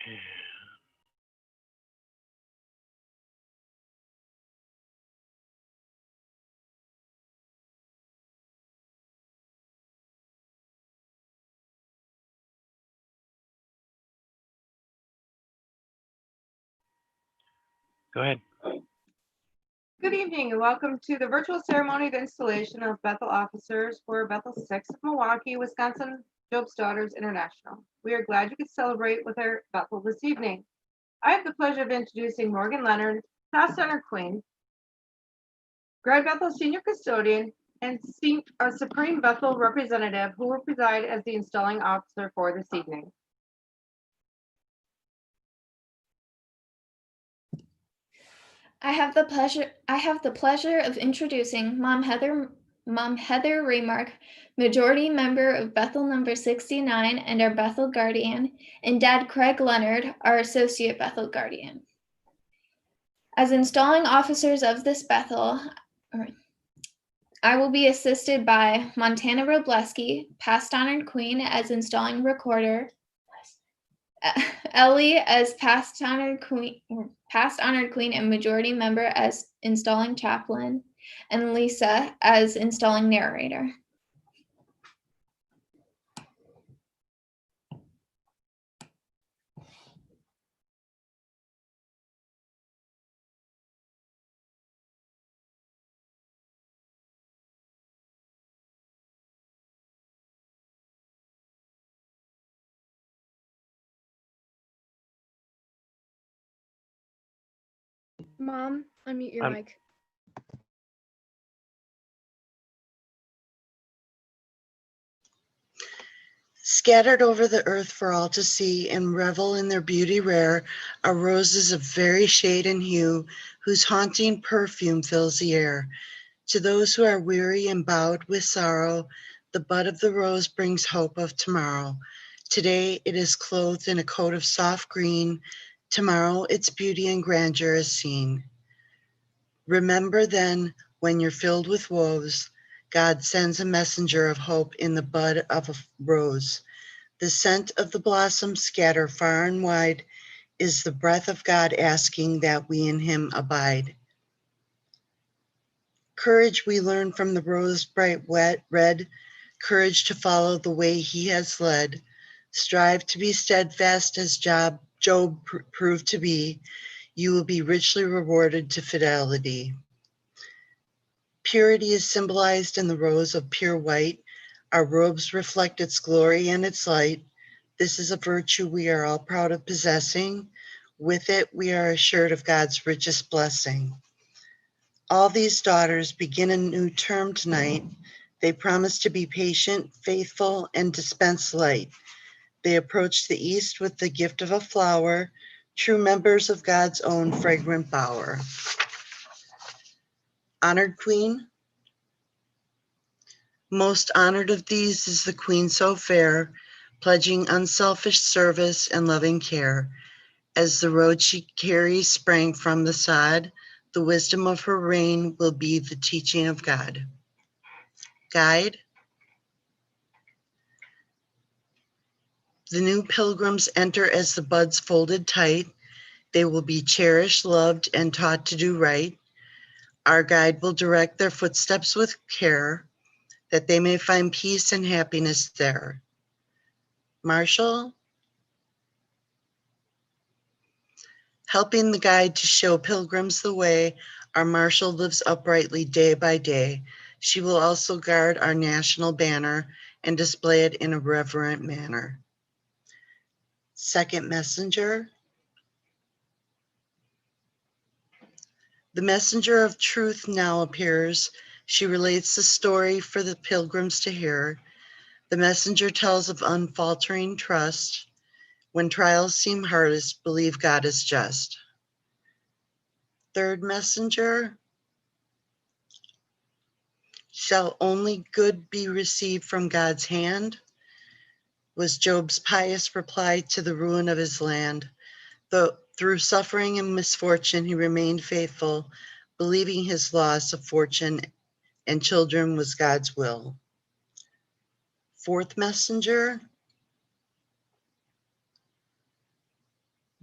Go ahead. Good evening and welcome to the virtual ceremony of installation of Bethel officers for Bethel 6 of Milwaukee, Wisconsin, Job's Daughters International. We are glad you could celebrate with our Bethel this evening. I have the pleasure of introducing Morgan Leonard, Past Honor Queen, Grad Bethel Senior Custodian, and Supreme Bethel Representative who will preside as the installing officer for this evening. I have the pleasure of introducing Mom Heather Remark, Majority Member of Bethel number 69 and our Bethel Guardian, and Dad Craig Leonard, our Associate Bethel Guardian. As installing officers of this Bethel, I will be assisted by Montana Robleski, Past Honored Queen as installing recorder, Ellie as Past Honored Queen and Majority Member as installing chaplain, and Lisa as installing narrator. Mom, unmute your mic. Scattered over the earth for all to see and revel in their beauty rare are roses of very shade and hue, whose haunting perfume fills the air. To those who are weary and bowed with sorrow, the bud of the rose brings hope of tomorrow. Today it is clothed in a coat of soft green. Tomorrow its beauty and grandeur is seen. Remember then, when you're filled with woes, God sends a messenger of hope in the bud of a rose. The scent of the blossoms scatter far and wide is the breath of God asking that we in him abide. Courage we learn from the rose bright red, courage to follow the way he has led. Strive to be steadfast as Job proved to be. You will be richly rewarded to fidelity. Purity is symbolized in the rose of pure white. Our robes reflect its glory and its light. This is a virtue we are all proud of possessing. With it, we are assured of God's richest blessing. All these daughters begin a new term tonight. They promise to be patient, faithful, and dispense light. They approach the east with the gift of a flower, true members of God's own fragrant bower. Honored Queen. Most honored of these is the Queen so fair, pledging unselfish service and loving care. As the road she carries sprang from the sod, the wisdom of her reign will be the teaching of God. Guide. The new pilgrims enter as the buds folded tight. They will be cherished, loved, and taught to do right. Our guide will direct their footsteps with care, that they may find peace and happiness there. Marshall. Helping the guide to show pilgrims the way, our Marshal lives uprightly day by day. She will also guard our national banner and display it in a reverent manner. Second messenger. The messenger of truth now appears. She relates the story for the pilgrims to hear. The messenger tells of unfaltering trust. When trials seem hardest, believe God is just. Third messenger. Shall only good be received from God's hand? Was Job's pious reply to the ruin of his land. Though through suffering and misfortune, he remained faithful, believing his loss of fortune and children was God's will. Fourth messenger.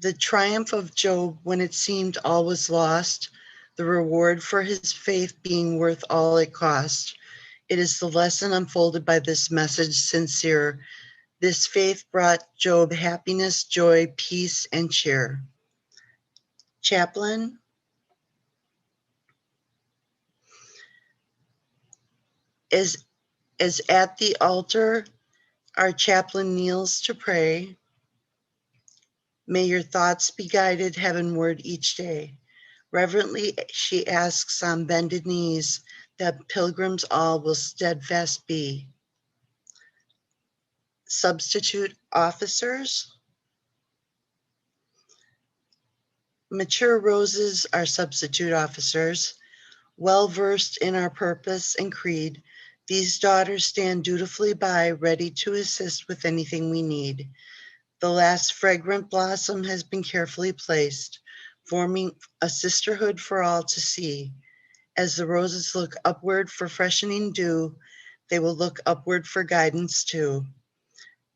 The triumph of Job when it seemed all was lost, the reward for his faith being worth all it cost. It is the lesson unfolded by this message sincere. This faith brought Job happiness, joy, peace, and cheer. Chaplain, as at the altar our chaplain kneels to pray, may your thoughts be guided heavenward each day. Reverently she asks on bended knees that pilgrims all will steadfast be. Substitute officers. Mature roses are substitute officers, well versed in our purpose and creed. These daughters stand dutifully by, ready to assist with anything we need. The last fragrant blossom has been carefully placed, forming a sisterhood for all to see. As the roses look upward for freshening dew, they will look upward for guidance too.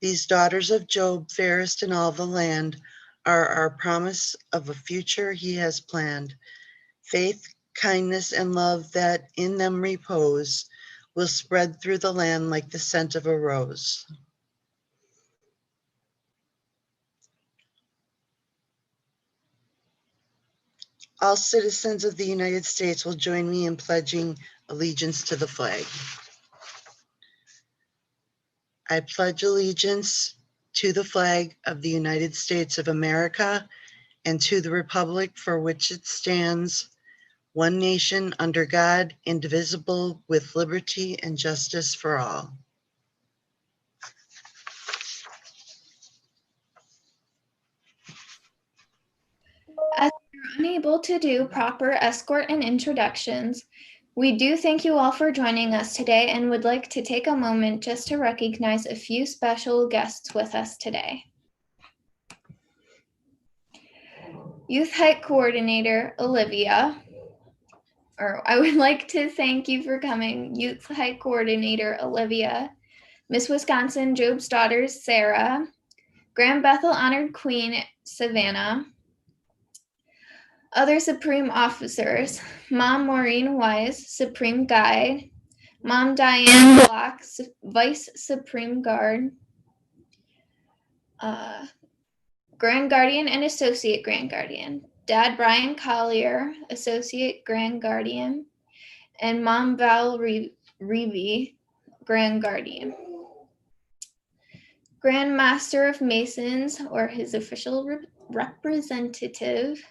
These daughters of Job, fairest in all the land, are our promise of a future he has planned. Faith, kindness, and love that in them repose will spread through the land like the scent of a rose. All citizens of the United States will join me in pledging allegiance to the flag. I pledge allegiance to the flag of the United States of America and to the republic for which it stands, one nation under God, indivisible, with liberty and justice for all. As we are unable to do proper escort and introductions, we do thank you all for joining us today and would like to take a moment just to recognize a few special guests with us today. Youth Hike Coordinator Olivia, I would like to thank you for coming, Youth Hike Coordinator Olivia, Miss Wisconsin Job's Daughters Sarah, Grand Bethel Honored Queen Savannah, other Supreme Officers, Mom Maureen Wise, Supreme Guide, Mom Diane Block, Vice Supreme Guard, Grand Guardian and Associate Grand Guardian, Dad Brian Collier, Associate Grand Guardian, and Mom Val Reevy, Grand Guardian. Grand Master of Masons, or his official representative,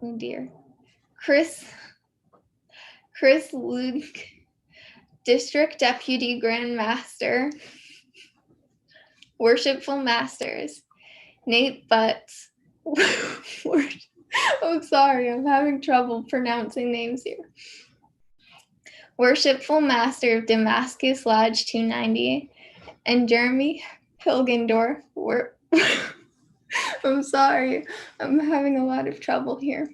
oh dear, Chris Luke, District Deputy Grand Master, Worshipful Masters, Nate Butts, I'm sorry, I'm having trouble pronouncing names here. Worshipful Master of Damascus Lodge 290, and Jeremy Hilgendorf. I'm sorry, I'm having a lot of trouble here.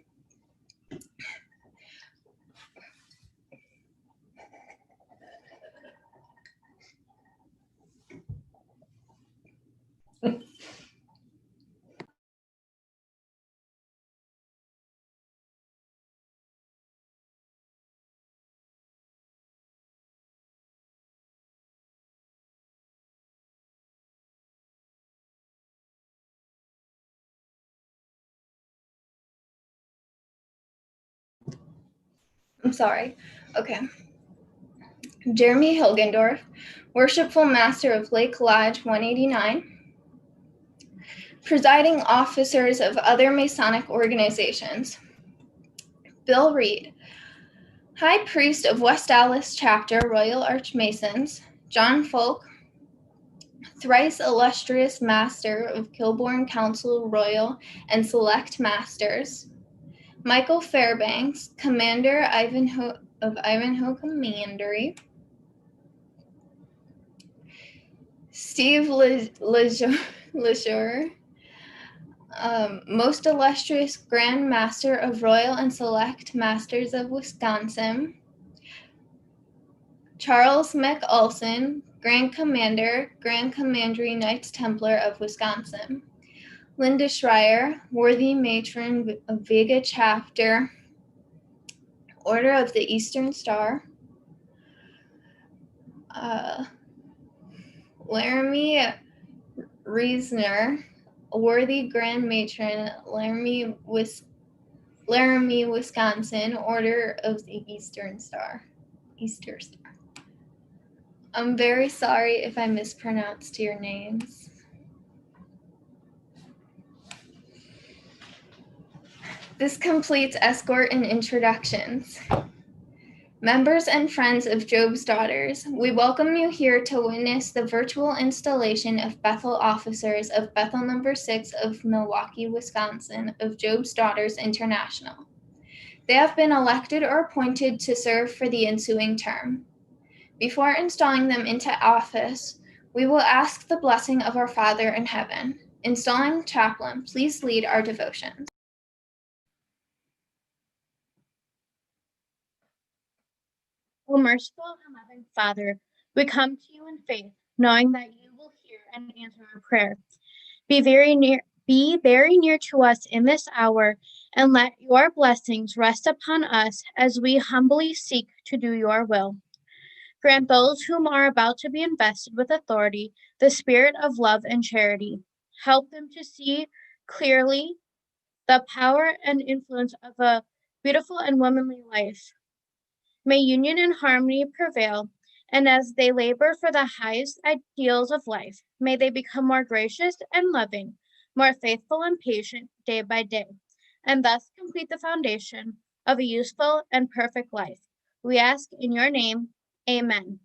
I'm sorry. Okay. Jeremy Hilgendorf, Worshipful Master of Lake Lodge 189, Presiding Officers of other Masonic organizations, Bill Reed, High Priest of West Allis Chapter, Royal Archmasons, John Folk, Thrice Illustrious Master of Kilbourne Council Royal and Select Masters, Michael Fairbanks, Commander of Ivanhoe Commandery, Steve Lejour, Most Illustrious Grand Master of Royal and Select Masters of Wisconsin, Charles McUlson, Grand Commander, Grand Commandery Knights Templar of Wisconsin, Linda Schreier, worthy matron of Vega Chapter, Order of the Eastern Star. Laramie Reisner, worthy grand matron, Laramie, Wisconsin, Order of the Eastern Star. Easter Star. I'm very sorry if I mispronounced your names. This completes escort and introductions. Members and friends of Job's Daughters, we welcome you here to witness the virtual installation of Bethel officers of Bethel number 6 of Milwaukee, Wisconsin, of Job's Daughters International. They have been elected or appointed to serve for the ensuing term. Before installing them into office, we will ask the blessing of our Father in heaven. Installing chaplain, please lead our devotions. O merciful and loving Father, we come to you in faith, knowing that you will hear and answer our prayer. Be very near to us in this hour, and let your blessings rest upon us as we humbly seek to do your will. Grant those whom are about to be invested with authority the spirit of love and charity. Help them to see clearly the power and influence of a beautiful and womanly life. May union and harmony prevail, and as they labor for the highest ideals of life, may they become more gracious and loving, more faithful and patient day by day, and thus complete the foundation of a useful and perfect life. We ask in your name, amen.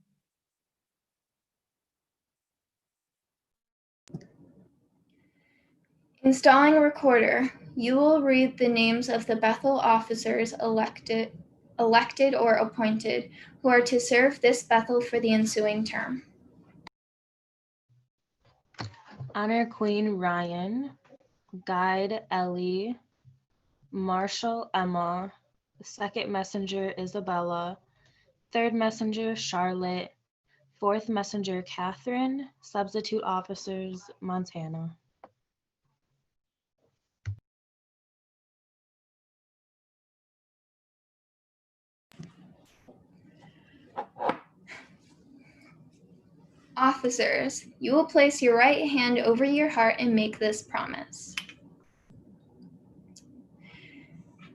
Installing recorder, you will read the names of the Bethel officers elected or appointed who are to serve this Bethel for the ensuing term. Honor Queen Ryan, Guide Ellie, Marshal Emma, Second Messenger Isabella, Third Messenger Charlotte, Fourth Messenger Catherine, Substitute Officers Montana. Officers, you will place your right hand over your heart and make this promise.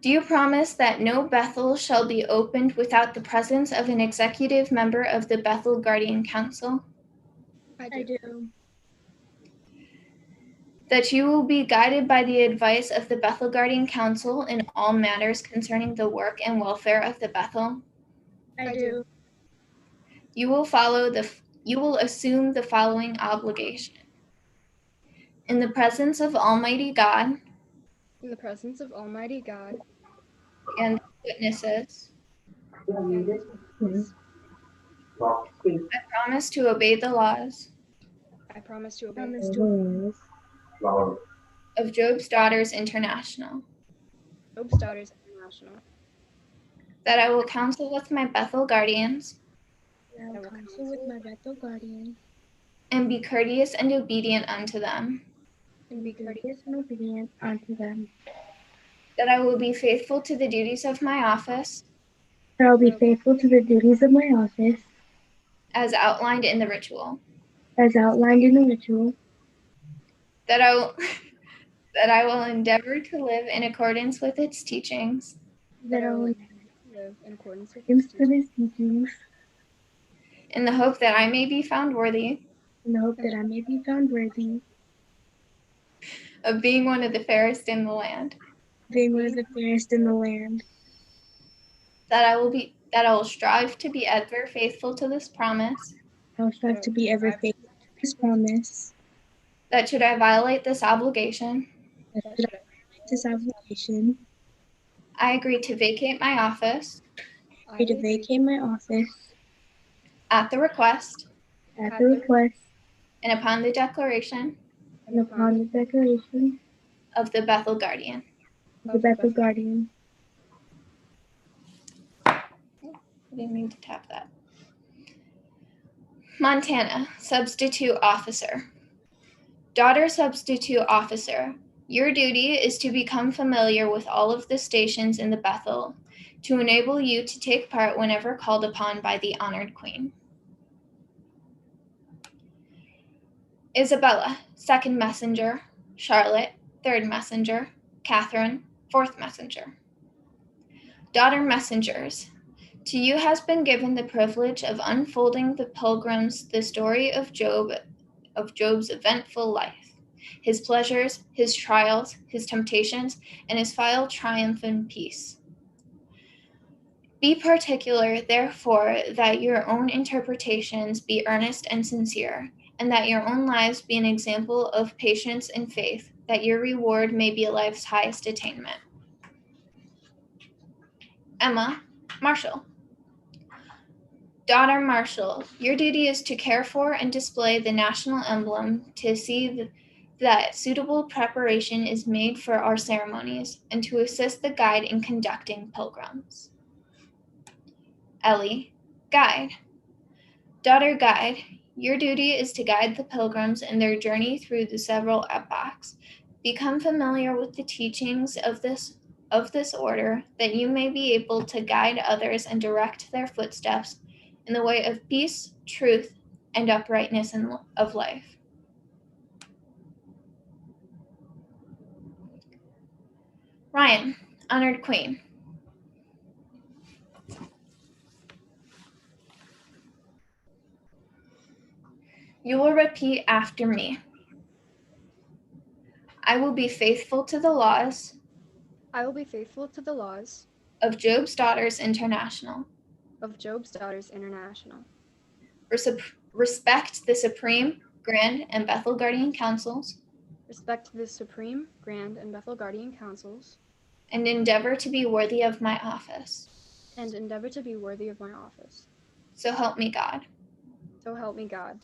Do you promise that no Bethel shall be opened without the presence of an executive member of the Bethel Guardian Council? I I do. do. That you will be guided by the advice of the Bethel Guardian Council in all matters concerning the work and welfare of the Bethel? I do. You will assume the following obligation. In the presence of Almighty God In the presence of Almighty God and witnesses, and I promise to obey the laws I promise to obey Promise to of Job's Daughters International, Job's Daughters International. that I will counsel with my Bethel guardians I will counsel with my Bethel guardian and be courteous and obedient unto them, and be courteous and obedient unto them. that I will be faithful to the duties of my office That I will be faithful to the duties of my office as outlined in the ritual, as outlined in the ritual, that I will endeavor to live in accordance with its teachings, that I will live in accordance with use its for these teachings in the hope that I may be found worthy in the hope that I may be found worthy of being one of the fairest in the land, being one of the fairest in the land, that I will strive to be ever faithful to this promise, I will strive to be ever faithful to this promise, that should I violate this obligation, that should I violate this obligation, I agree to vacate my office I to vacate my office at the request at the request and upon the declaration and upon the declaration of the Bethel Guardian. of the Bethel Guardian. I didn't mean to tap that. Montana, Substitute Officer. Daughter Substitute Officer, your duty is to become familiar with all of the stations in the Bethel to enable you to take part whenever called upon by the honored Queen. Isabella, second messenger. Charlotte, third messenger. Catherine, fourth messenger. Daughter messengers, to you has been given the privilege of unfolding the pilgrims the story of Job's eventful life, his pleasures, his trials, his temptations, and his final triumph in peace. Be particular, therefore, that your own interpretations be earnest and sincere, and that your own lives be an example of patience and faith, that your reward may be life's highest attainment. Emma, Marshall. Daughter Marshall, your duty is to care for and display the national emblem, to see that suitable preparation is made for our ceremonies, and to assist the guide in conducting pilgrims. Ellie, Guide. Daughter Guide, your duty is to guide the pilgrims in their journey through the several epochs. Become familiar with the teachings of this order, that you may be able to guide others and direct their footsteps in the way of peace, truth, and uprightness of life. Ryan, Honored Queen. You will repeat after me. I will be faithful to the laws I will be faithful to the laws of Job's Daughters International. of Job's Daughters International. Respect the Supreme, Grand, and Bethel Guardian Councils, Respect the Supreme, Grand, and Bethel Guardian Councils, and endeavor to be worthy of my office. and endeavor to be worthy of my office. So help me God. So help me God.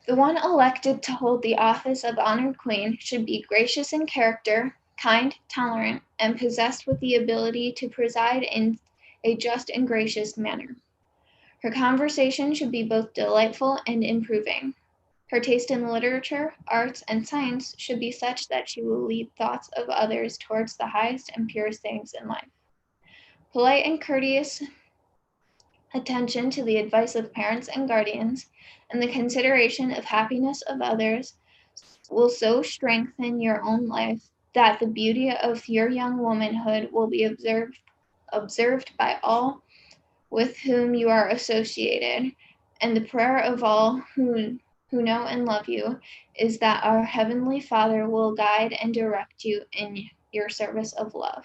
The one elected to hold the office of Honored Queen should be gracious in character, kind, tolerant, and possessed with the ability to preside in a just and gracious manner. Her conversation should be both delightful and improving. Her taste in literature, arts, and science should be such that she will lead thoughts of others towards the highest and purest things in life. Polite and courteous attention to the advice of parents and guardians, and the consideration of happiness of others will so strengthen your own life that the beauty of your young womanhood will be observed by all with whom you are associated. And the prayer of all who know and love you is that our Heavenly Father will guide and direct you in your service of love.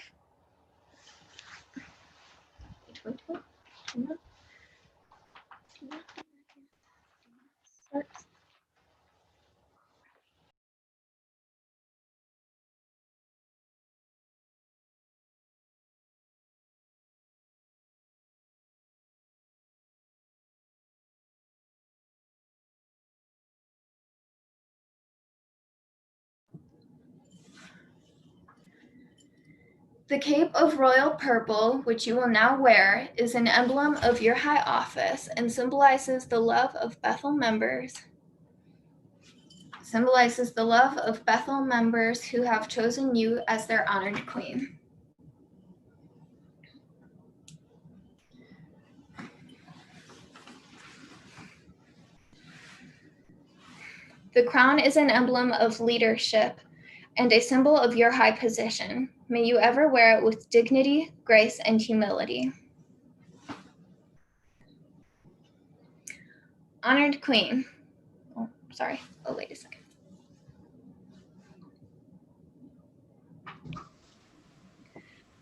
The cape of royal purple, which you will now wear, is an emblem of your high office and symbolizes the love of Bethel members who have chosen you as their honored queen. The crown is an emblem of leadership and a symbol of your high position. May you ever wear it with dignity, grace, and humility. Honored Queen. Wait a second.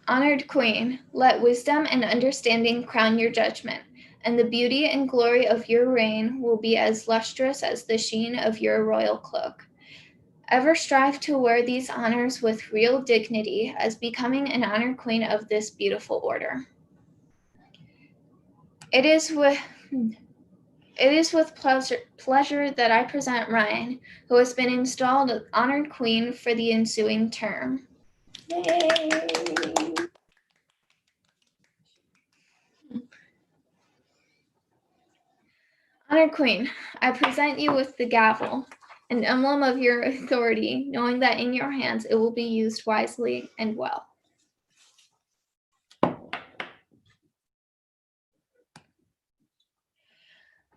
Honored Queen, let wisdom and understanding crown your judgment, and the beauty and glory of your reign will be as lustrous as the sheen of your royal cloak. Ever strive to wear these honors with real dignity, as becoming an honored queen of this beautiful order. It is with pleasure that I present Ryan, who has been installed honored queen for the ensuing term. Yay! Honored Queen, I present you with the gavel, an emblem of your authority, knowing that in your hands it will be used wisely and well.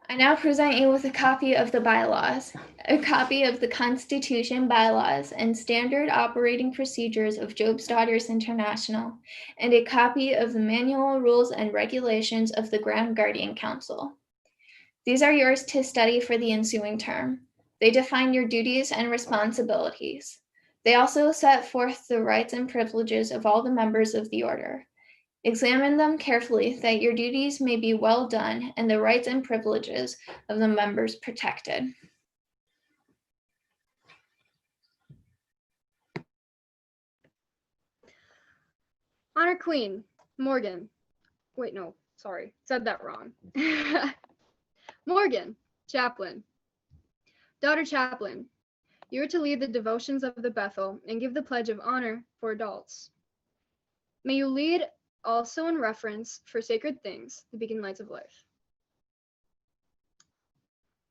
I now present you with a copy of the bylaws, a copy of the Constitution, bylaws, and standard operating procedures of Job's Daughters International, and a copy of the manual rules and regulations of the Grand Guardian Council. These are yours to study for the ensuing term. They define your duties and responsibilities. They also set forth the rights and privileges of all the members of the order. Examine them carefully that your duties may be well done and the rights and privileges of the members protected. Honor Queen, Morgan. Wait, no, sorry, said that wrong. Morgan, chaplain. Daughter chaplain, you are to lead the devotions of the Bethel and give the pledge of honor for adults. May you lead also in reference for sacred things, the beacon lights of life.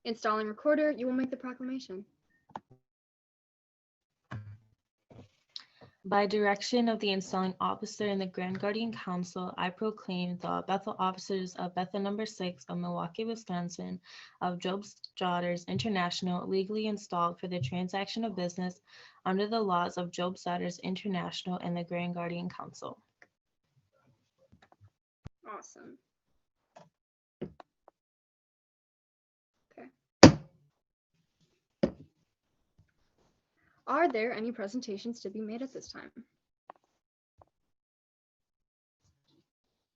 Installing recorder, you will make the proclamation. By direction of the installing officer in the Grand Guardian Council, I proclaim the Bethel officers of Bethel number 6 of Milwaukee, Wisconsin, of Job's Daughters International, legally installed for the transaction of business under the laws of Job's Daughters International and the Grand Guardian Council. Awesome. Okay. Are there any presentations to be made at this time?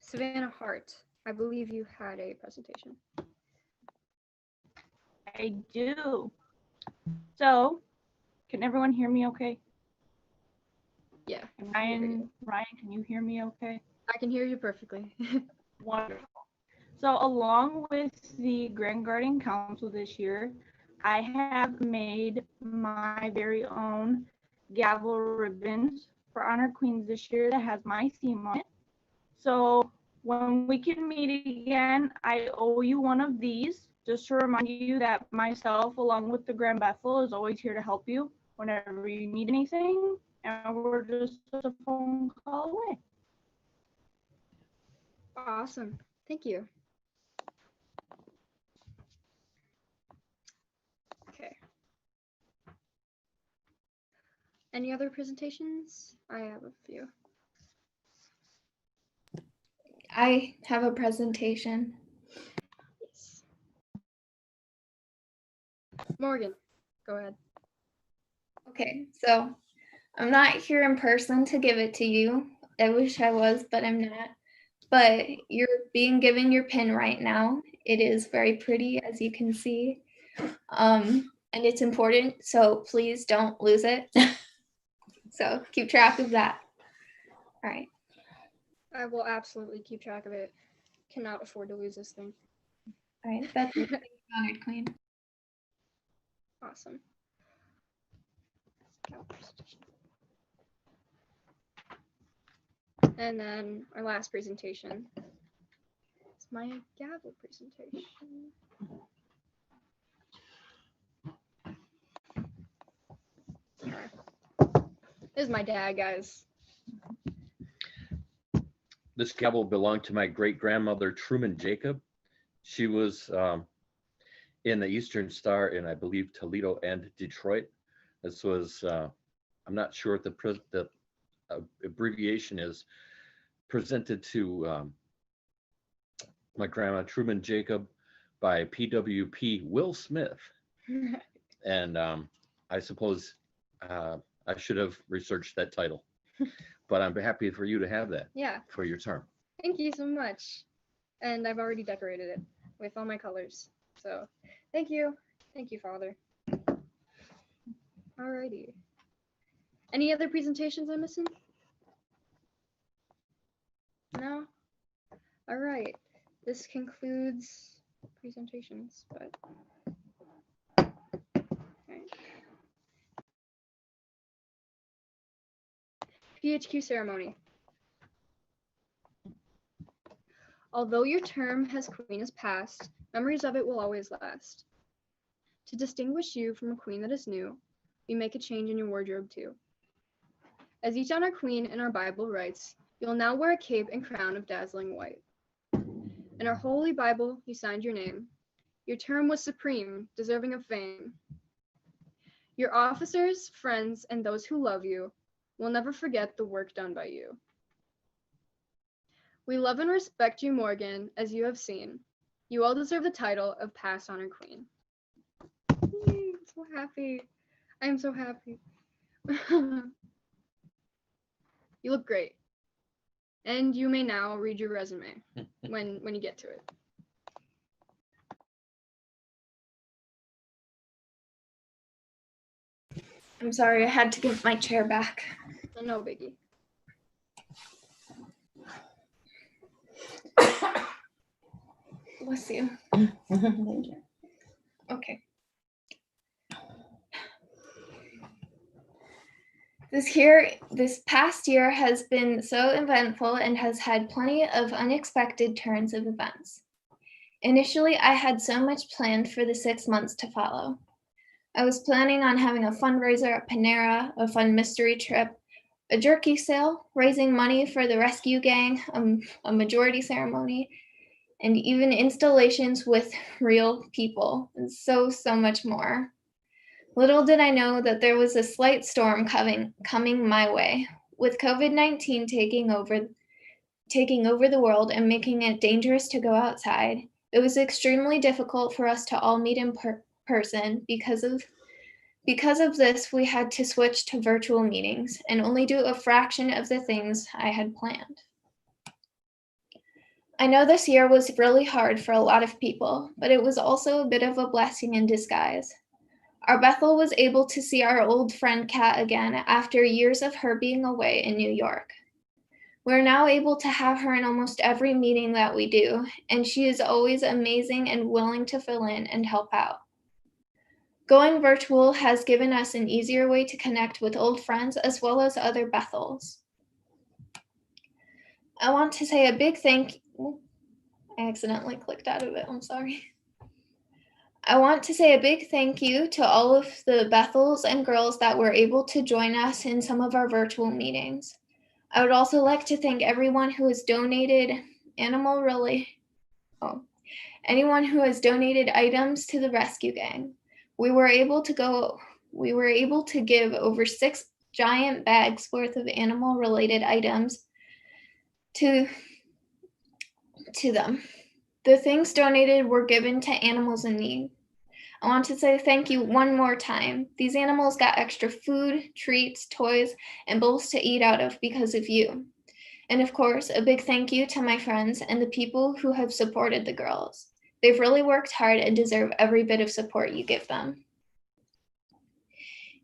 Savannah Hart, I believe you had a presentation. I do. So, can everyone hear me okay? Yeah. Ryan, can you hear me okay? I can hear you perfectly. Wonderful. So, along with the Grand Guardian Council this year, I have made my very own gavel ribbons for Honor Queens this year that has my theme on it. So, when we can meet again, I owe you one of these, just to remind you that myself, along with the Grand Bethel, is always here to help you whenever you need anything, and we're just a phone call away. Awesome. Thank you. Okay. Any other presentations? I have a few. I have a presentation. Yes. Morgan, go ahead. Okay, so I'm not here in person to give it to you. I wish I was, but I'm not. But you're being given your pin right now. It is very pretty, as you can see. And it's important, so please don't lose it. So keep track of that. All right. I will absolutely keep track of it. Cannot afford to lose this thing. All right, that's it. Thank you, Honored Queen. Awesome. And then our last presentation is my gavel presentation. Sorry. This is my dad, guys. This gavel belonged to my great-grandmother, Truman Jacob. She was in the Eastern Star in, I believe, Toledo and Detroit. This was, I'm not sure what the abbreviation is, presented to my grandma, Truman Jacob, by PWP Will Smith. And I suppose I should have researched that title. But I'm happy for you to have that. Yeah. For your term. Thank you so much. And I've already decorated it with all my colors. So thank you. Thank you, Father. Alrighty. Any other presentations I'm missing? No? All right. This concludes presentations, but right. PHQ ceremony. Although your term as queen is passed, Memories of it will always last. To distinguish you from a queen that is new, we make a change in your wardrobe too. As each honor queen in our Bible writes, you'll now wear a cape and crown of dazzling white. In our holy Bible, you signed your name. Your term was supreme, deserving of fame. Your officers, friends, and those who love you will never forget the work done by you. We love and respect you, Morgan, as you have seen. You all deserve the title of Past Honor Queen. Yay, I'm so happy. I am so happy. You look great. And you may now read your resume when you get to it. I'm sorry, I had to give my chair back. No biggie. Bless you. Thank you. Okay. This past year has been so eventful and has had plenty of unexpected turns of events. Initially, I had so much planned for the 6 months to follow. I was planning on having a fundraiser at Panera, a fun mystery trip, a jerky sale, raising money for the rescue gang, a majority ceremony, and even installations with real people, and so much more. Little did I know that there was a slight storm coming my way, with COVID-19 taking over the world and making it dangerous to go outside. It was extremely difficult for us to all meet in person. Because of this, we had to switch to virtual meetings and only do a fraction of the things I had planned. I know this year was really hard for a lot of people, but it was also a bit of a blessing in disguise. Our Bethel was able to see our old friend Kat again after years of her being away in New York. We're now able to have her in almost every meeting that we do, and she is always amazing and willing to fill in and help out. Going virtual has given us an easier way to connect with old friends as well as other Bethels. I want to say a big thank you. I accidentally clicked out of it, I'm sorry. I want to say a big thank you to all of the Bethels and girls that were able to join us in some of our virtual meetings. I would also like to thank everyone who has donated anyone who has donated items to the rescue gang. We were able to give over 6 giant bags worth of animal related items to them. The things donated were given to animals in need. I want to say thank you one more time. These animals got extra food, treats, toys, and bowls to eat out of because of you. And of course, a big thank you to my friends and the people who have supported the girls. They've really worked hard and deserve every bit of support you give them.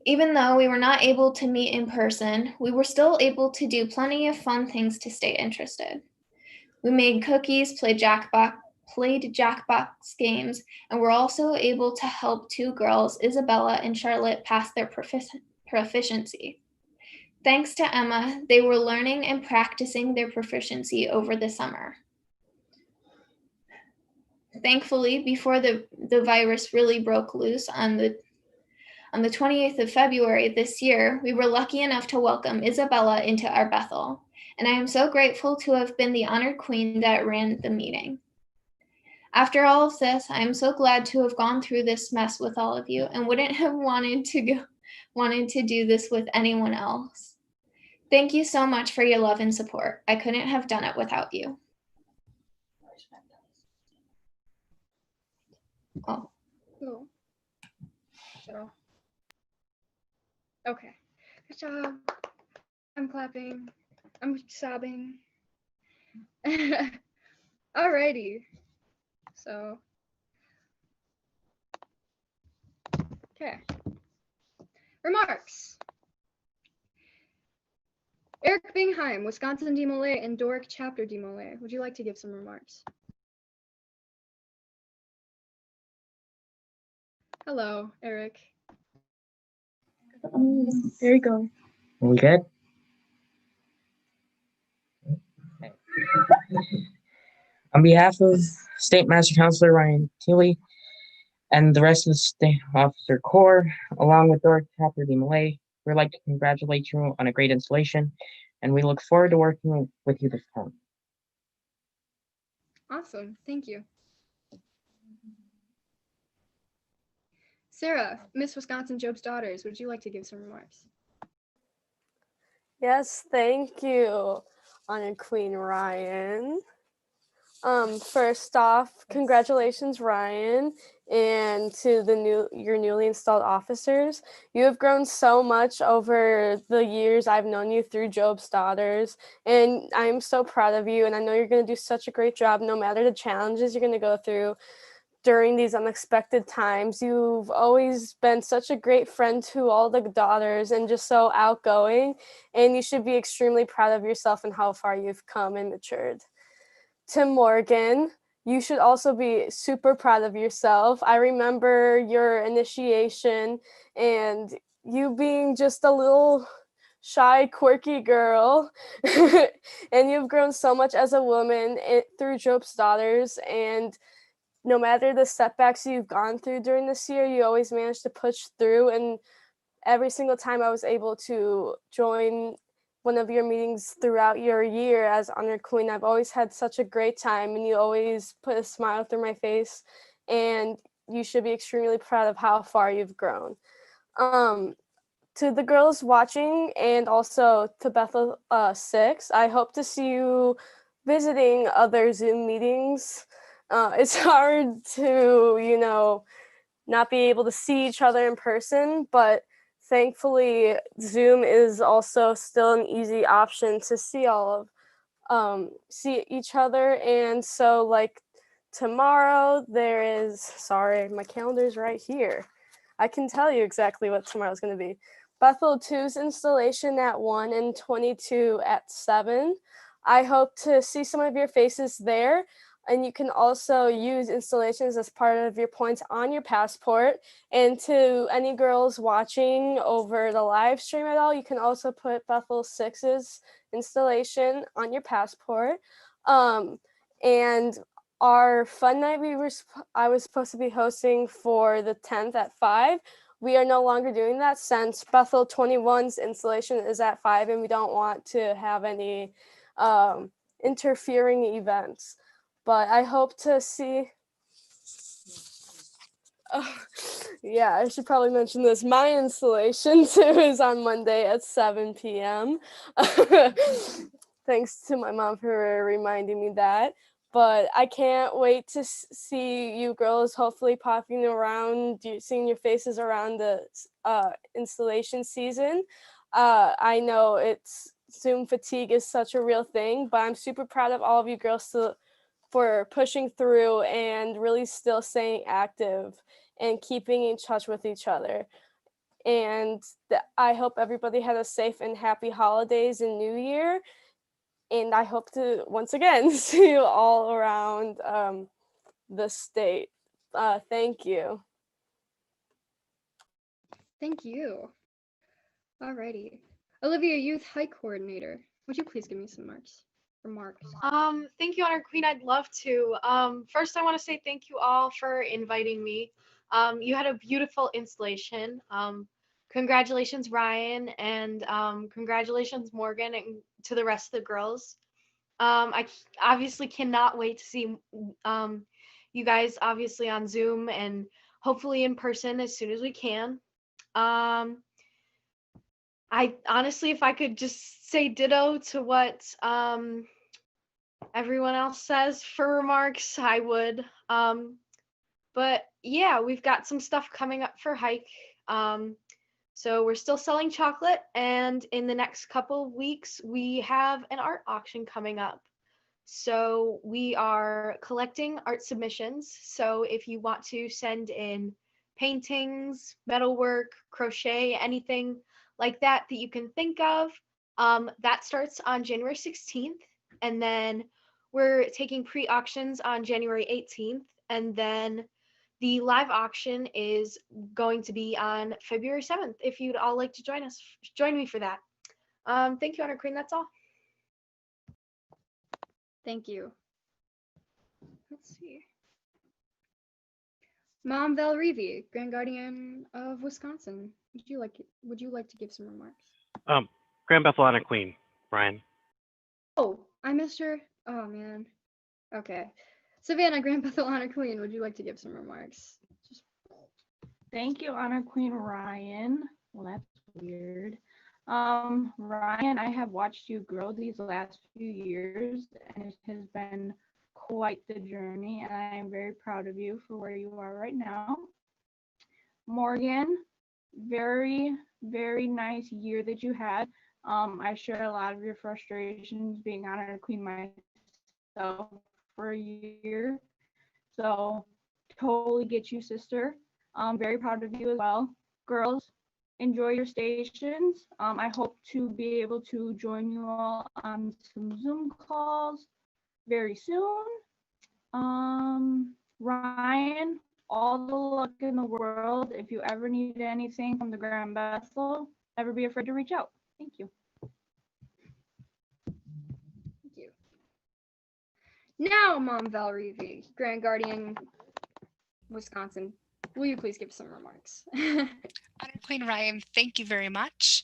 Even though we were not able to meet in person, we were still able to do plenty of fun things to stay interested. We made cookies, played Jackbox games, and were also able to help 2 girls, Isabella and Charlotte, pass their proficiency. Thanks to Emma, they were learning and practicing their proficiency over the summer. Thankfully, before the virus really broke loose on the 28th of February this year, we were lucky enough to welcome Isabella into our Bethel, and I am so grateful to have been the honored queen that ran the meeting. After all of this, I am so glad to have gone through this mess with all of you and wouldn't have wanted to do this with anyone else. Thank you so much for your love and support. I couldn't have done it without you. Oh. Cool. So, okay. Good job. I'm clapping. I'm sobbing. Alrighty. So, okay. Remarks. Eric Bingheim, Wisconsin DeMolay and Doric Chapter DeMolay. Would you like to give some remarks? Hello, Eric. There you go. We good? On behalf of State Master Counselor Ryan Teely and the rest of the State Officer Corps, along with Dorothy Malay, we'd like to congratulate you on a great installation, and we look forward to working with you this time. Awesome. Thank you. Sarah, Miss Wisconsin Job's Daughters, would you like to give some remarks? Yes, thank you, Honored Queen Ryan. First off, congratulations, Ryan, and to your newly installed officers. You have grown so much over the years I've known you through Job's Daughters, and I am so proud of you, and I know you're going to do such a great job no matter the challenges you're going to go through during these unexpected times. You've always been such a great friend to all the daughters and just so outgoing, and you should be extremely proud of yourself and how far you've come and matured. To Morgan, you should also be super proud of yourself. I remember your initiation and you being just a little shy, quirky girl, and you've grown so much as a woman through Job's Daughters, and no matter the setbacks you've gone through during this year, you always managed to push through. And every single time I was able to join one of your meetings throughout your year as Honored Queen, I've always had such a great time, and you always put a smile through my face, and you should be extremely proud of how far you've grown. To the girls watching, and also to Bethel 6, I hope to see you visiting other Zoom meetings. It's hard to, not be able to see each other in person, but thankfully Zoom is also still an easy option to see see each other. And so like tomorrow sorry, my calendar's right here. I can tell you exactly what tomorrow's going to be. Bethel 2's installation at 1 and 22 at 7. I hope to see some of your faces there. And you can also use installations as part of your points on your passport. And to any girls watching over the live stream at all, you can also put Bethel 6's installation on your passport. And our fun night I was supposed to be hosting for the 10th at 5. We are no longer doing that since Bethel 21's installation is at 5, and we don't want to have any interfering events. But I hope to see. Oh, yeah, I should probably mention this. My installation too is on Monday at 7 p.m. Thanks to my mom for reminding me that. But I can't wait to see you girls hopefully popping around, seeing your faces around the installation season. I know Zoom fatigue is such a real thing, but I'm super proud of all of you girls for pushing through and really still staying active and keeping in touch with each other. And I hope everybody had a safe and happy holidays and New Year. And I hope to, once again, see you all around the state. Thank you. Thank you. Alrighty. Olivia, Youth Hike Coordinator, would you please give me some remarks? Thank you, Honored Queen. I'd love to. First, I want to say thank you all for inviting me. You had a beautiful installation. Congratulations, Ryan, and congratulations, Morgan, and to the rest of the girls. I obviously cannot wait to see you guys obviously on Zoom and hopefully in person as soon as we can. I honestly, if I could just say ditto to what everyone else says for remarks, I would. But yeah, we've got some stuff coming up for Hike. So we're still selling chocolate, and in the next couple of weeks, we have an art auction coming up. So we are collecting art submissions. So if you want to send in paintings, metalwork, crochet, anything like that you can think of, that starts on January 16th. And then we're taking pre-auctions on January 18th. And then the live auction is going to be on February 7th. If you'd all like to join me for that. Thank you, Honor Queen. That's all. Thank you. let's see. Mom Valrivi, Grand Guardian of Wisconsin. Would you like to give some remarks? Grand Bethel Honor Queen, Ryan. Oh, I missed her. Oh man. Okay. Savannah, Grand Bethel Honor Queen, would you like to give some remarks? Thank you, Honor Queen Ryan. Well, that's weird. Ryan, I have watched you grow these last few years, and it has been quite the journey, and I am very proud of you for where you are right now. Morgan, very, very nice year that you had. I share a lot of your frustrations being Honor Queen myself for a year. So totally get you, sister. I'm very proud of you as well. Girls, enjoy your stations. I hope to be able to join you all on some Zoom calls very soon. Ryan, all the luck in the world. If you ever need anything from the Grand Bethel, never be afraid to reach out. Thank you. Thank you. Now, Mom Valrivi, Grand Guardian, Wisconsin, will you please give some remarks? Honor Queen Ryan, thank you very much.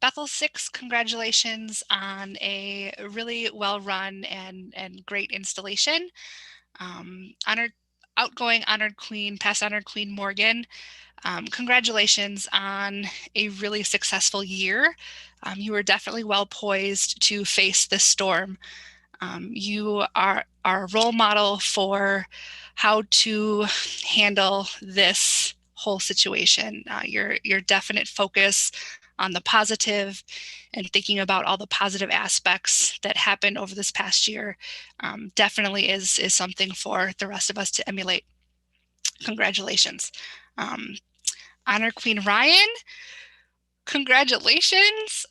Bethel 6, congratulations on a really well-run and great installation. Outgoing Honored Queen, past Honored Queen Morgan, congratulations on a really successful year. You were definitely well poised to face this storm. You are a role model for how to handle this whole situation. Your definite focus on the positive and thinking about all the positive aspects that happened over this past year definitely is something for the rest of us to emulate. Congratulations. Honor Queen Ryan, congratulations.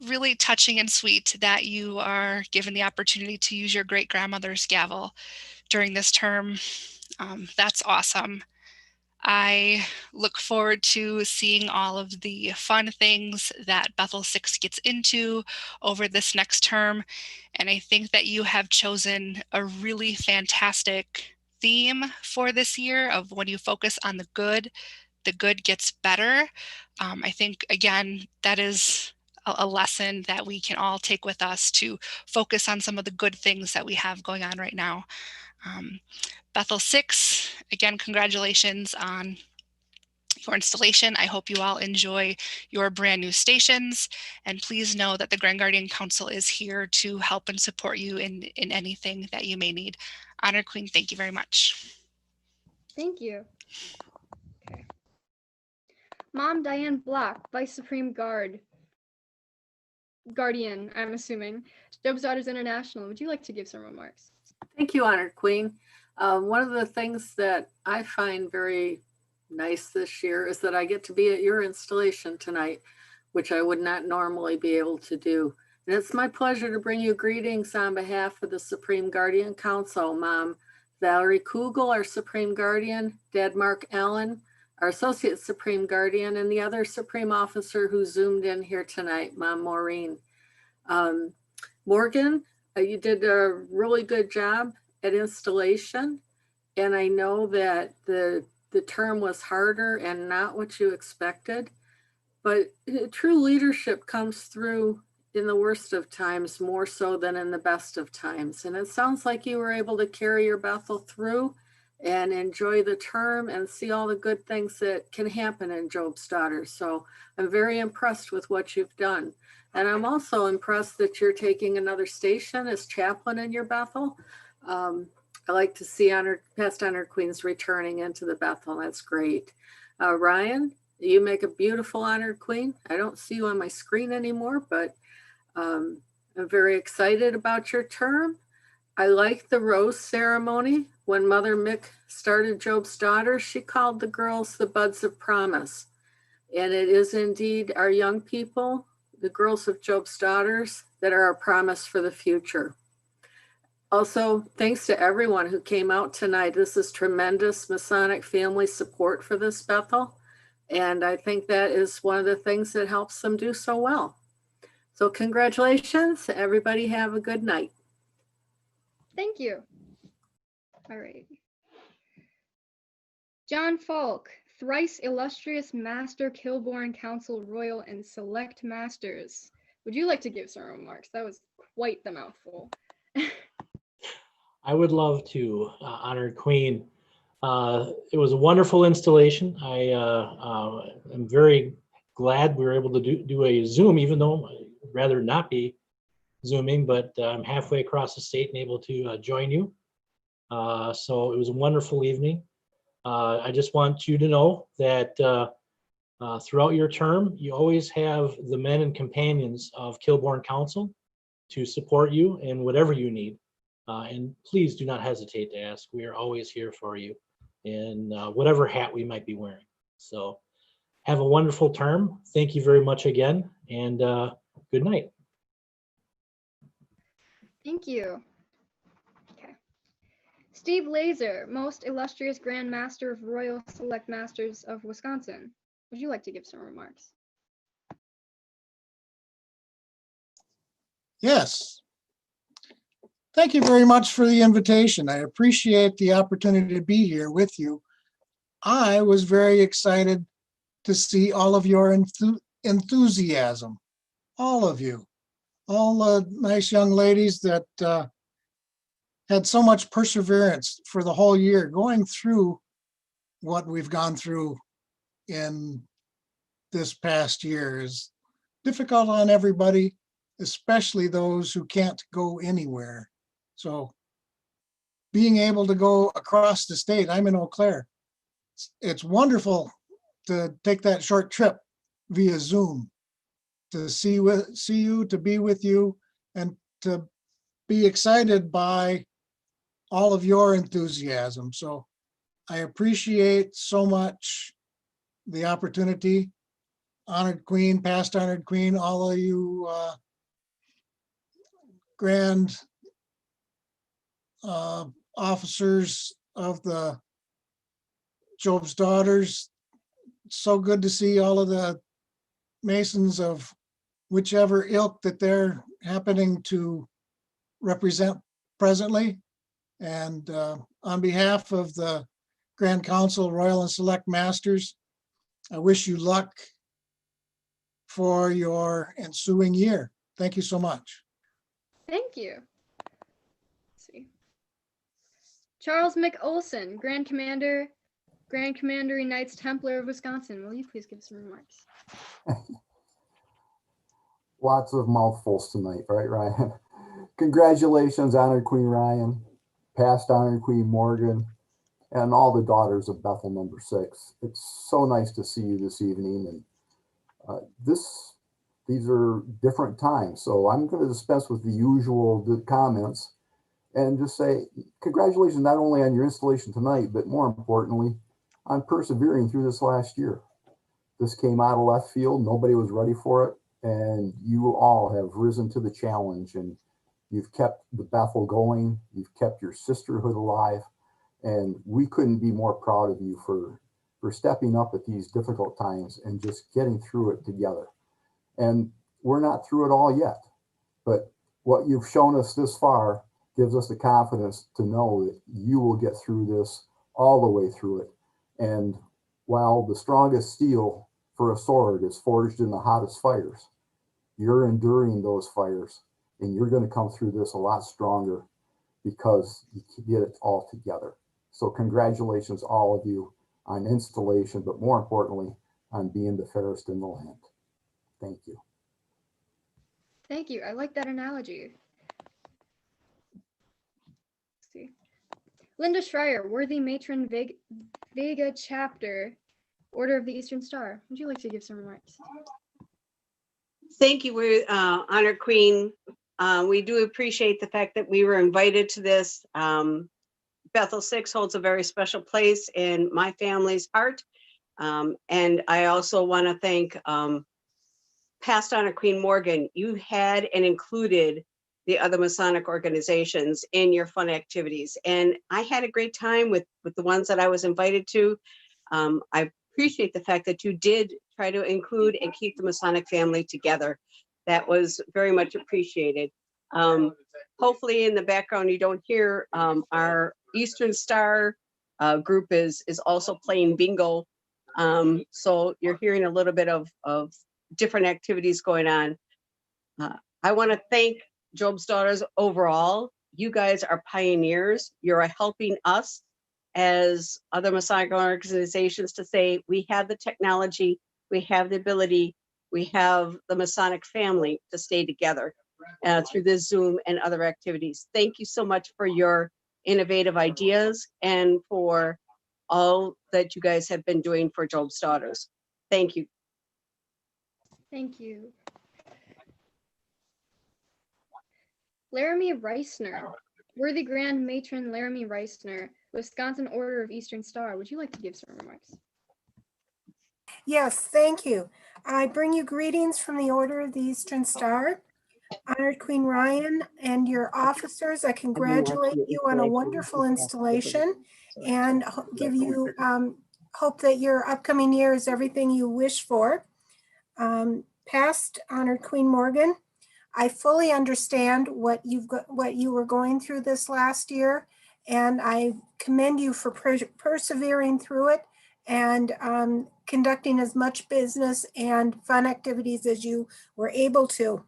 Really touching and sweet that you are given the opportunity to use your great grandmother's gavel during this term. That's awesome. I look forward to seeing all of the fun things that Bethel 6 gets into over this next term. And I think that you have chosen a really fantastic theme for this year of when you focus on the good gets better. I think, again, that is a lesson that we can all take with us to focus on some of the good things that we have going on right now. Bethel 6, again, congratulations on your installation. I hope you all enjoy your brand new stations, and please know that the Grand Guardian Council is here to help and support you in anything that you may need. Honor Queen, thank you very much. Thank you. Okay. Mom Diane Block, Vice Supreme Guardian, I'm assuming, Job's Daughters International, would you like to give some remarks? Thank you, Honored Queen. One of the things that I find very nice this year is that I get to be at your installation tonight, which I would not normally be able to do. And it's my pleasure to bring you greetings on behalf of the Supreme Guardian Council, Mom Valerie Kugel, our Supreme Guardian, Dad Mark Allen, our Associate Supreme Guardian, and the other Supreme Officer who zoomed in here tonight, Mom Maureen. Morgan, you did a really good job at installation, and I know that the term was harder and not what you expected, but true leadership comes through in the worst of times more so than in the best of times. And it sounds like you were able to carry your Bethel through and enjoy the term and see all the good things that can happen in Job's Daughters. So I'm very impressed with what you've done. And I'm also impressed that you're taking another station as chaplain in your Bethel. I like to see past honored queens returning into the Bethel. That's great. Ryan, you make a beautiful honored queen. I don't see you on my screen anymore, but I'm very excited about your term. I like the rose ceremony. When Mother Mick started Job's Daughters, she called the girls the buds of promise. And it is indeed our young people, the girls of Job's Daughters, that are our promise for the future. Also, thanks to everyone who came out tonight. This is tremendous Masonic family support for this Bethel. And I think that is one of the things that helps them do so well. So congratulations, everybody have a good night. Thank you. All right. John Falk, thrice illustrious Master Kilbourne Council Royal and Select Masters. Would you like to give some remarks? That was quite the mouthful. I would love to, Honored Queen. It was a wonderful installation. I am very glad we were able to do a Zoom, even though I'd rather not be Zooming, but I'm halfway across the state and able to join you. So it was a wonderful evening. I just want you to know that throughout your term, you always have the men and companions of Kilbourne Council to support you in whatever you need. And please do not hesitate to ask. We are always here for you in whatever hat we might be wearing. So have a wonderful term. Thank you very much again, and good night. Thank you. Okay. Steve Laser, most illustrious Grand Master of Royal Select Masters of Wisconsin. Would you like to give some remarks? Yes. Thank you very much for the invitation. I appreciate the opportunity to be here with you. I was very excited to see all of your enthusiasm, all of you, all the nice young ladies that had so much perseverance for the whole year, going through what we've gone through in this past year is difficult on everybody, especially those who can't go anywhere. So being able to go across the state, I'm in Eau Claire. It's wonderful to take that short trip via Zoom, to see you, to be with you, and to be excited by all of your enthusiasm. So I appreciate so much the opportunity. Honored Queen, past Honored Queen, all of you grand officers of the Job's Daughters. So good to see all of the Masons of whichever ilk that they're happening to represent presently. And on behalf of the Grand Council, Royal and Select Masters, I wish you luck for your ensuing year. Thank you so much. Thank you. Let's see. Charles McOlson, Grand Commander, Knights Templar of Wisconsin. Will you please give some remarks? Lots of mouthfuls tonight, right, Ryan? Congratulations, Honored Queen Ryan, past Honored Queen Morgan, and all the daughters of Bethel number 6. It's so nice to see you this evening. And these are different times, so I'm going to dispense with the usual comments and just say congratulations not only on your installation tonight, but more importantly, on persevering through this last year. This came out of left field. Nobody was ready for it. And you all have risen to the challenge, and you've kept the Bethel going. You've kept your sisterhood alive. And we couldn't be more proud of you for stepping up at these difficult times and just getting through it together. And we're not through it all yet, but what you've shown us this far gives us the confidence to know that you will get through this all the way through it. And while the strongest steel for a sword is forged in the hottest fires, you're enduring those fires, and you're going to come through this a lot stronger because you get it all together. So congratulations, all of you, on installation, but more importantly, on being the fairest in the land. Thank you. Thank you. I like that analogy. Let's see. Linda Schreier, Worthy Matron Vega Chapter, Order of the Eastern Star. Would you like to give some remarks? Thank you, Honored Queen. We do appreciate the fact that we were invited to this. Bethel 6 holds a very special place in my family's heart. And I also want to thank past Honored Queen Morgan. You had and included the other Masonic organizations in your fun activities. And I had a great time with the ones that I was invited to. I appreciate the fact that you did try to include and keep the Masonic family together. That was very much appreciated. Hopefully in the background, you don't hear our Eastern Star group is also playing bingo. So you're hearing a little bit of different activities going on. I want to thank Job's Daughters overall. You guys are pioneers. You're helping us as other Masonic organizations to say we have the technology, we have the ability, we have the Masonic family to stay together through this Zoom and other activities. Thank you so much for your innovative ideas and for all that you guys have been doing for Job's Daughters. Thank you. Thank you. Laramie Reisner, worthy Grand Matron Laramie Reisner, Wisconsin Order of Eastern Star. Would you like to give some remarks? Yes, thank you. I bring you greetings from the Order of the Eastern Star. Honored Queen Ryan and your officers, I congratulate you on a wonderful installation and give you hope that your upcoming year is everything you wish for. Past Honored Queen Morgan, I fully understand what you were going through this last year, and I commend you for persevering through it and conducting as much business and fun activities as you were able to.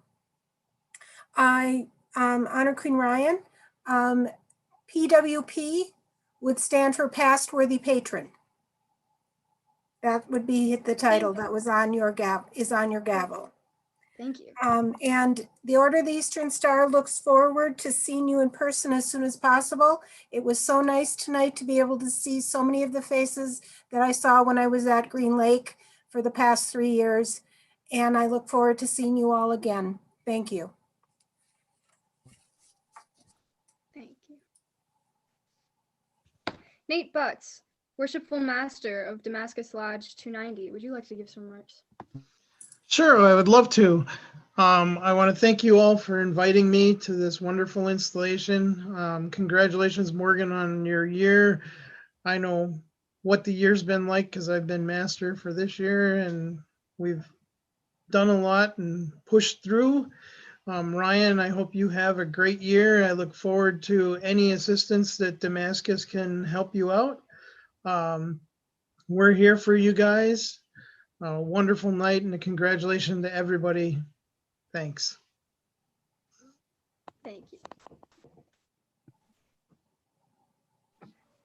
I honor Queen Ryan. PWP would stand for Past Worthy Patron. That would be the title that was on your gavel. Thank you. And the Order of the Eastern Star looks forward to seeing you in person as soon as possible. It was so nice tonight to be able to see so many of the faces that I saw when I was at Green Lake for the past 3 years. And I look forward to seeing you all again. Thank you. Thank you. Nate Butts, Worshipful Master of Damascus Lodge 290. Would you like to give some remarks? Sure, I would love to. I want to thank you all for inviting me to this wonderful installation. Congratulations, Morgan, on your year. I know what the year's been like because I've been master for this year, and we've done a lot and pushed through. Ryan, I hope you have a great year. I look forward to any assistance that Damascus can help you out. We're here for you guys. A wonderful night and a congratulations to everybody. Thanks. Thank you.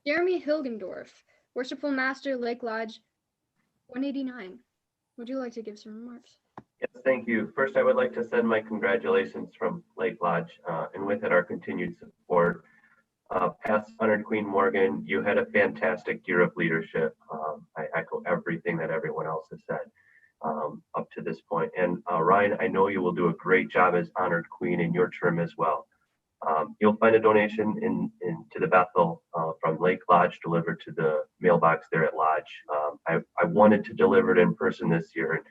Jeremy Hilgendorf, Worshipful Master, Lake Lodge 189. Would you like to give some remarks? Yes, thank you. First, I would like to send my congratulations from Lake Lodge and with it our continued support. Past Honored Queen Morgan, you had a fantastic year of leadership. I echo everything that everyone else has said up to this point. And Ryan, I know you will do a great job as Honored Queen in your term as well. You'll find a donation to the Bethel from Lake Lodge delivered to the mailbox there at Lodge. I wanted to deliver it in person this year.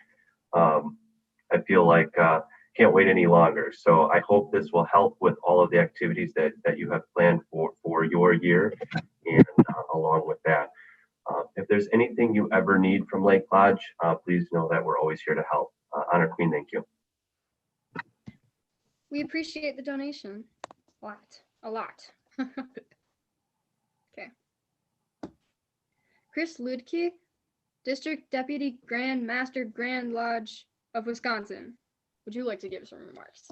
I feel like can't wait any longer. So I hope this will help with all of the activities that you have planned for your year. And along with that, if there's anything you ever need from Lake Lodge, please know that we're always here to help. Honor Queen, thank you. We appreciate the donation. A lot. Okay. Chris Ludke, District Deputy Grand Master Grand Lodge of Wisconsin. Would you like to give some remarks?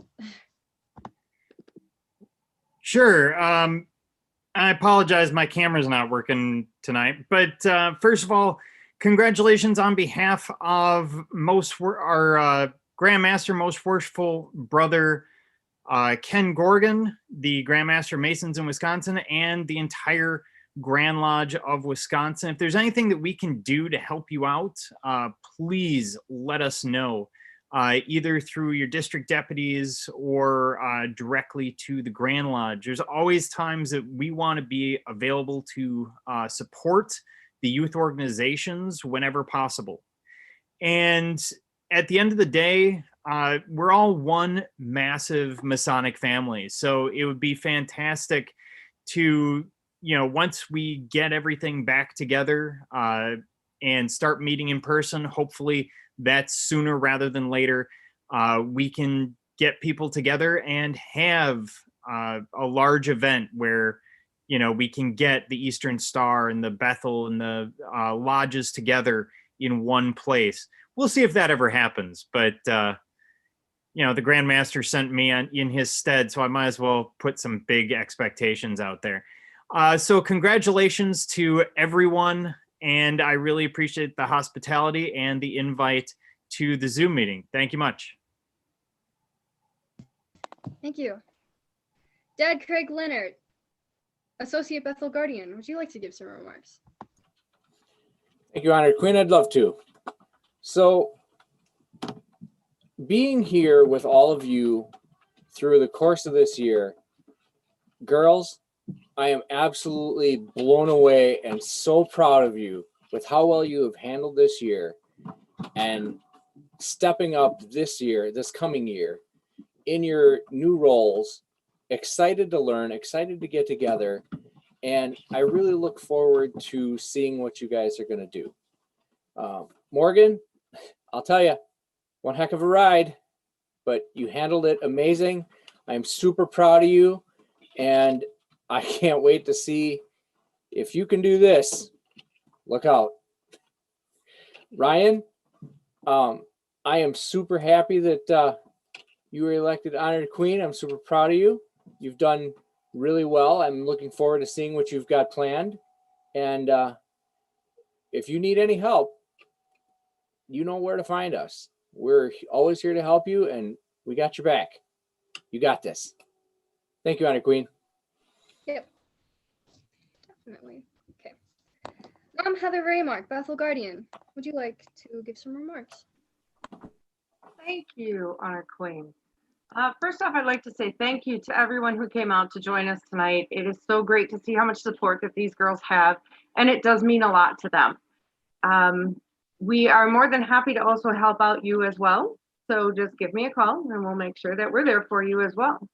Sure. I apologize, my camera's not working tonight. But first of all, congratulations on behalf of our Grandmaster, Most Worshipful Brother Ken Gorgon, the Grandmaster Masons in Wisconsin, and the entire Grand Lodge of Wisconsin. If there's anything that we can do to help you out, please let us know. Either through your district deputies or directly to the Grand Lodge. There's always times that we want to be available to support the youth organizations whenever possible. And at the end of the day, we're all one massive Masonic family. So it would be fantastic to, once we get everything back together and start meeting in person, hopefully that's sooner rather than later. We can get people together and have a large event where, we can get the Eastern Star and the Bethel and the lodges together in one place. We'll see if that ever happens, but the Grand Master sent me in his stead, so I might as well put some big expectations out there. So congratulations to everyone, and I really appreciate the hospitality and the invite to the Zoom meeting. Thank you much. Thank you. Dad Craig Leonard, Associate Bethel Guardian, would you like to give some remarks? Thank you, Honored Queen. I'd love to. So, being here with all of you through the course of this year, girls, I am absolutely blown away and so proud of you with how well you have handled this year and stepping up this year, this coming year, in your new roles. Excited to learn, excited to get together, and I really look forward to seeing what you guys are going to do. Morgan, I'll tell you, one heck of a ride, but you handled it amazing. I'm super proud of you, and I can't wait to see if you can do this. Look out. Ryan, I am super happy that you were elected Honored Queen. I'm super proud of you. You've done really well. I'm looking forward to seeing what you've got planned. And if you need any help, you know where to find us. We're always here to help you, and we got your back. You got this. Thank you, Honored Queen. Yep. Definitely. Okay. Mom Heather Raymark, Bethel Guardian, would you like to give some remarks? Thank you, Honored Queen. First off, I'd like to say thank you to everyone who came out to join us tonight. It is so great to see how much support that these girls have, and it does mean a lot to them. We are more than happy to also help out you as well. So just give me a call and we'll make sure that we're there for you as well.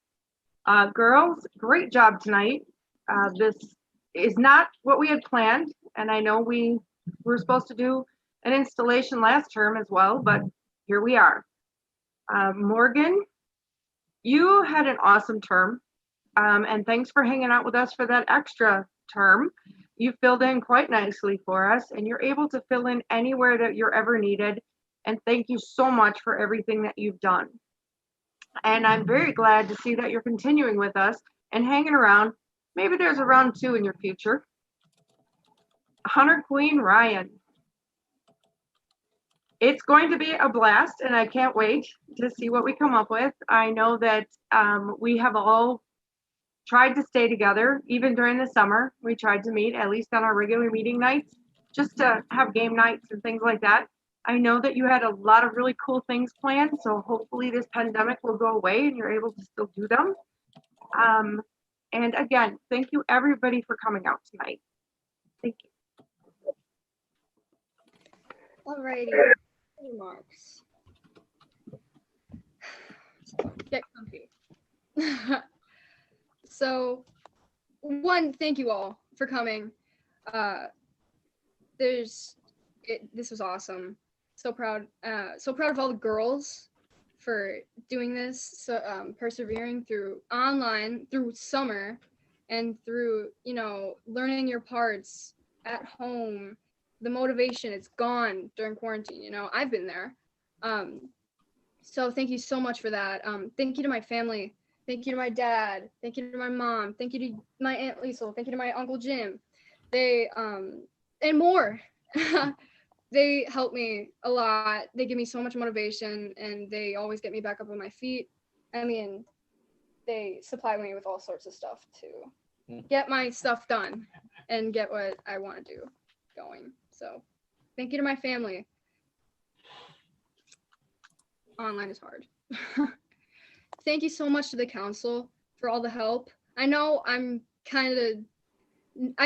Girls, great job tonight. This is not what we had planned, and I know we were supposed to do an installation last term as well, but here we are. Morgan, you had an awesome term, and thanks for hanging out with us for that extra term. You filled in quite nicely for us, and you're able to fill in anywhere that you're ever needed. And thank you so much for everything that you've done. And I'm very glad to see that you're continuing with us and hanging around. Maybe there's a round 2 in your future. Honored Queen Ryan. It's going to be a blast, and I can't wait to see what we come up with. I know that we have all tried to stay together, even during the summer. We tried to meet at least on our regular meeting nights, just to have game nights and things like that. I know that you had a lot of really cool things planned, so hopefully this pandemic will go away and you're able to still do them. And again, thank you everybody for coming out tonight. Thank you. Alrighty, remarks. Get comfy. So, thank you all for coming. This was awesome. So proud of all the girls for doing this, so persevering through online, through summer, and through, learning your parts at home. The motivation, it's gone during quarantine, I've been there. So thank you so much for that. Thank you to my family. Thank you to my dad. Thank you to my mom. Thank you to my Aunt Liesel. Thank you to my Uncle Jim. They, and more. They help me a lot. They give me so much motivation, and they always get me back up on my feet. I mean, they supply me with all sorts of stuff to get my stuff done and get what I want to do going. So thank you to my family. Online is hard. Thank you so much to the council for all the help. I know I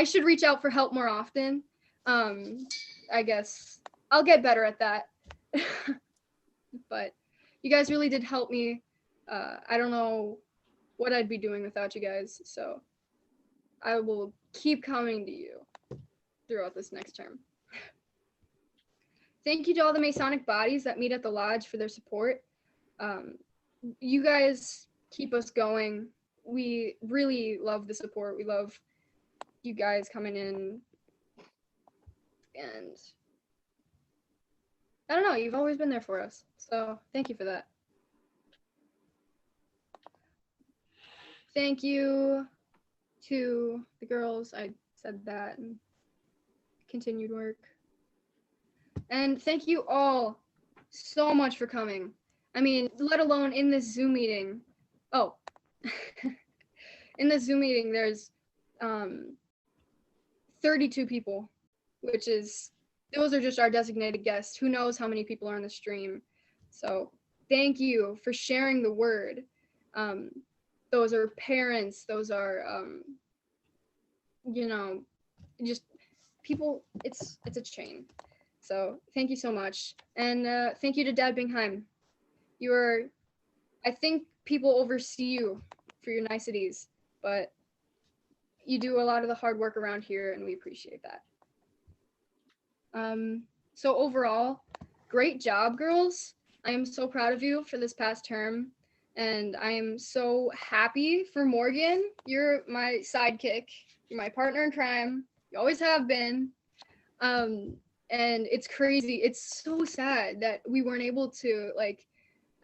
should reach out for help more often. I guess I'll get better at that. But you guys really did help me. I don't know what I'd be doing without you guys. So I will keep coming to you throughout this next term. Thank you to all the Masonic bodies that meet at the lodge for their support. You guys keep us going. We really love the support. We love you guys coming in, and I don't know, you've always been there for us. So thank you for that. Thank you to the girls. I said that, and continued work. And thank you all so much for coming. I mean, let alone in this Zoom meeting. Oh, in this Zoom meeting, there's 32 people, which is, those are just our designated guests. Who knows how many people are on the stream. So thank you for sharing the word. Those are parents, those are, you know, just people, it's a chain. So thank you so much. And thank you to Dad Bingheim. You are, I think people oversee you for your niceties, but you do a lot of the hard work around here, and we appreciate that. So overall, great job, girls. I am so proud of you for this past term, and I am so happy for Morgan. You're my sidekick. You're my partner in crime. You always have been. And it's crazy. It's so sad that we weren't able to like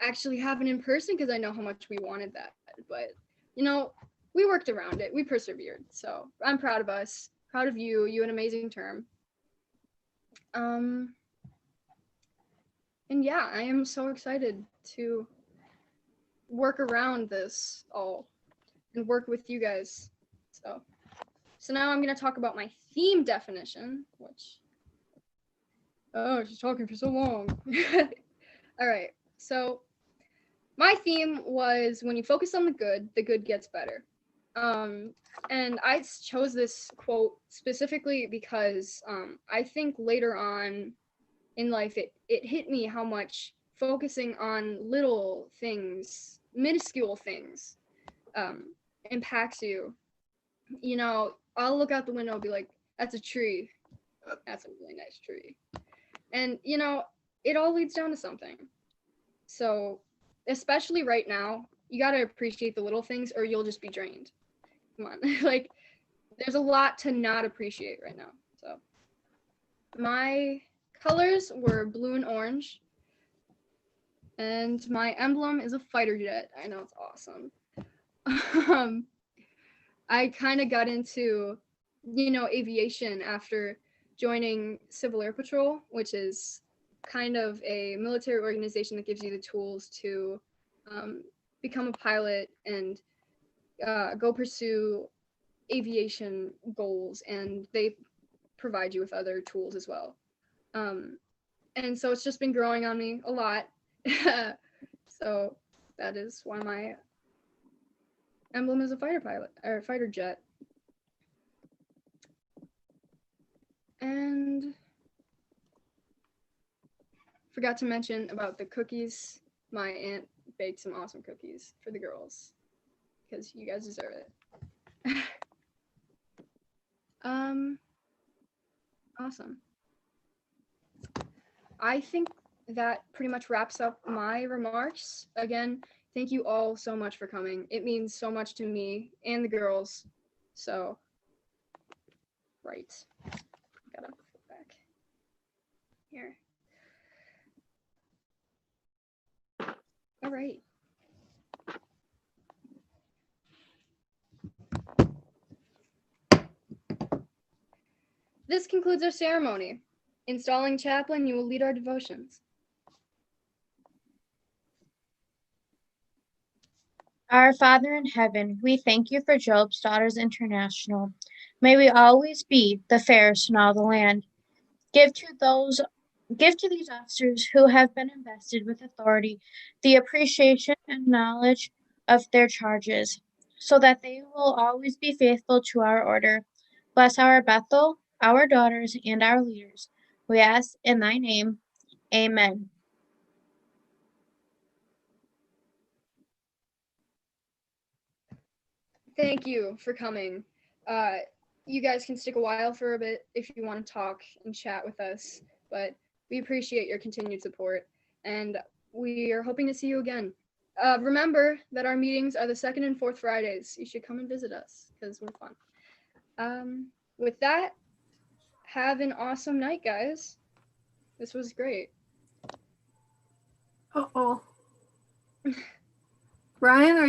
actually have it in person, because I know how much we wanted that. But you know, we worked around it. We persevered. So I'm proud of us. Proud of you. You had an amazing term. And yeah, I am so excited to work around this all and work with you guys. So now I'm gonna talk about my theme definition, which, oh, she's talking for so long. All right, so my theme was when you focus on the good gets better. And I chose this quote specifically because I think later on in life, it hit me how much focusing on little things, minuscule things, impacts you. You know, I'll look out the window and be like, that's a tree. That's a really nice tree. And, you know, it all leads down to something. So, especially right now, you got to appreciate the little things or you'll just be drained. Come on. Like, there's a lot to not appreciate right now. So, my colors were blue and orange. And my emblem is a fighter jet. I know, it's awesome. I kind of got into, you know, aviation after joining Civil Air Patrol, which is kind of a military organization that gives you the tools to become a pilot and go pursue aviation goals, and they provide you with other tools as well. And so it's just been growing on me a lot. So that is why my emblem is a fighter pilot or fighter jet. And forgot to mention about the cookies. My aunt baked some awesome cookies for the girls because you guys deserve it. Awesome. I think that pretty much wraps up my remarks. Again, thank you all so much for coming. It means so much to me and the girls. So, right. Gotta flip back here. All right. This concludes our ceremony. Installing chaplain, you will lead our devotions. Our Father in heaven, we thank you for Job's Daughters International. May we always be the fairest in all the land. Give to these officers who have been invested with authority the appreciation and knowledge of their charges, so that they will always be faithful to our order. Bless our Bethel, our daughters, and our leaders. We ask in thy name. Amen. Thank you for coming. You guys can stick a while for a bit if you want to talk and chat with us, but we appreciate your continued support, and we are hoping to see you again. Remember that our meetings are the second and fourth Fridays. You should come and visit us because we're fun. With that, have an awesome night, guys. This was great. Uh-oh. Ryan, are you